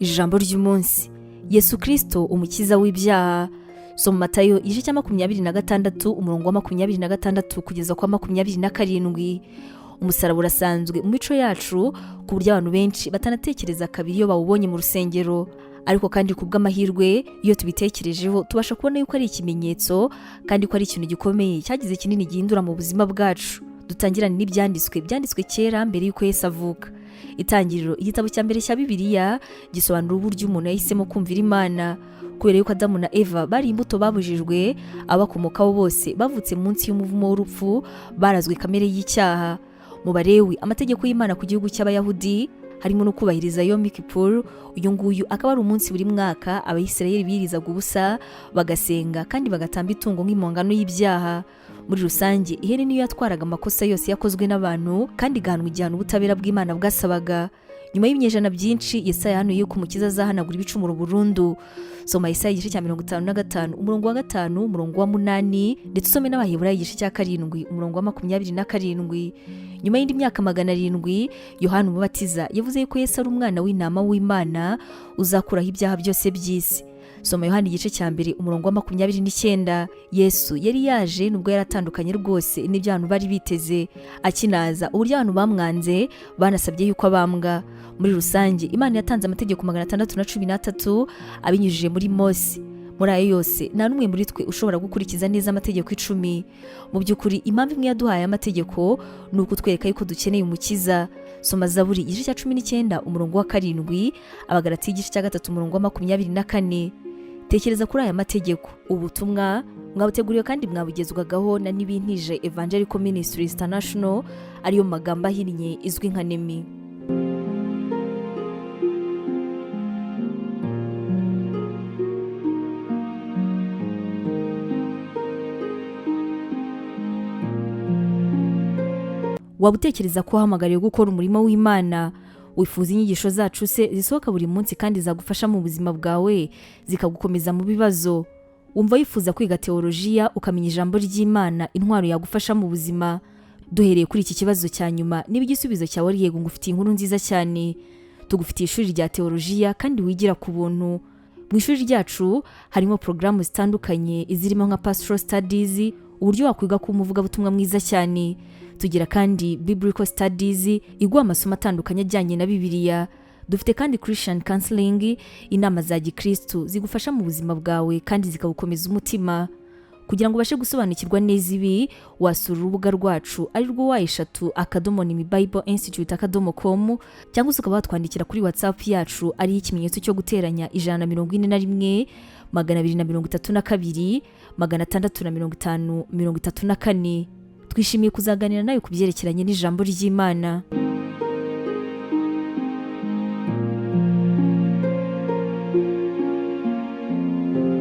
Ijambo ry'umunsi. Yesu Kristo umukiza w'ibyaha. Soma Matayo igice cya 26 umurongo wa 26 kugeza kwa 27. Umusaraba urasanzwe mu mico yacu ku buryo abantu benshi batanatekereza kabiri iyo bawubonye mu rusengero, ariko kandi kubw'amahirwe iyo tubitekerejeho tubasha kubona yuko ari ikimenyetso kandi ko ari ikintu gikomeye cyagize kinini gihindura mu buzima bwacu. Dutangirana byanditswe kera mbere yuko Yesu avuka. Itangiriro, igitabo cya mbere cya Bibiliya, gisobanura uburyo umuntu yahisemo kumvira Imana. Kubera yuko Adamu na Eva bari imbuto babujijwe, abakomokaho bose bavutse munsi y'umuvumo w'urupfu, barazwe kamere y'icyaha. Mu Balewi, amategeko y'Imana ku gihugu cy'Abayahudi harimo no kubahiriza Yom Kippur. Uyu nguyu akaba ari umunsi buri mwaka Abayisirayeli birizaga ubusa, bagasenga kandi bagatamba itungo nk'impongano y'ibyaha. Muri rusange, ihene niyo yatwaraga amakosa yose yakozwe n'abantu kandi igahanwa igihano ubutabera bw'Imana bwasabaga. Nyuma y'ibinyejana byinshi, Yesaya yahanuye yuko umukiza azahanagura ibicumuro burundu. Soma Yesaya igice cya 55 umurongo wa 5 umurongo wa 8, ndetse usome n'Abaheburayo igice cya 7 umurongo wa 27. Nyuma y'indi myaka 700, Yohana Umubatiza yavuze yuko Yesu ari umwana w'intama w'Imana uzakuraho ibyaha byose by'isi. Soma Yohana igice cya 2 umurongo wa 29. Yesu yari yaje nubwo yaratandukanye rwose n'ibyo abantu bari biteze. Akinaza, uburyo abantu bamwanze banasabye yuko abambwa. Muri rusange, Imana yatanze amategeko 613 abinyujije muri Mose. Muri ayo yose nta n'umwe muri twe ushobora gukurikiza neza amategeko 10. Mu by'ukuri, impamvu imwe yaduhaye amategeko ni ukutwereka yuko dukeneye umukiza. Soma Zaburi igice cya 19 umurongo wa 7, Abagalatiya igice cya 3 umurongo wa 24. Tekereza kuri aya mategeko. Ubutumwa mwabuteguriwe kandi mwabugezwagaho na Nibintije Evangelical Ministries International, ariyo magambo ahinnye izwi nka NEMI. Wabutekereza ko uhamagariwe gukora umurimo w'Imana? Wifuza inyigisho zacu se zisohoka buri munsi kandi zagufasha mu buzima bwawe, zikagukomeza mu bibazo? Wumva wifuza kwiga teolojiya ukamenya ijambo ry'Imana, intwaro yagufasha mu buzima? Duhereye kuri iki kibazo cya nyuma, niba igisubizo cyawe ari yego, ngufitiye inkuru nziza cyane. Tugufitiye ishuri rya teolojiya kandi wigira ku buntu. Mu ishuri ryacu harimo porogaramu zitandukanye izirimo nka Pastoral Studies, uburyo wakwiga kuba umuvugabutumwa mwiza cyane. Tugira kandi Biblical Studies, iguha amasomo atandukanye ajyanye na Bibiliya. Dufite kandi Christian Counseling, inama za Gikristo zigufasha mu buzima bwawe kandi zikagukomeza umutima. Kugira ngo ubashe gusobanukirwa neza ibi, wasura urubuga rwacu ari rwo wa#NEMIBibleInstitute.com, cyangwa ukaba watwandikira kuri WhatsApp yacu ari ikimenyetso cyo guteranya 141 232 650 34. Twishimiye kuzaganira nawe ku byerekeranye n'ijambo ry'Imana.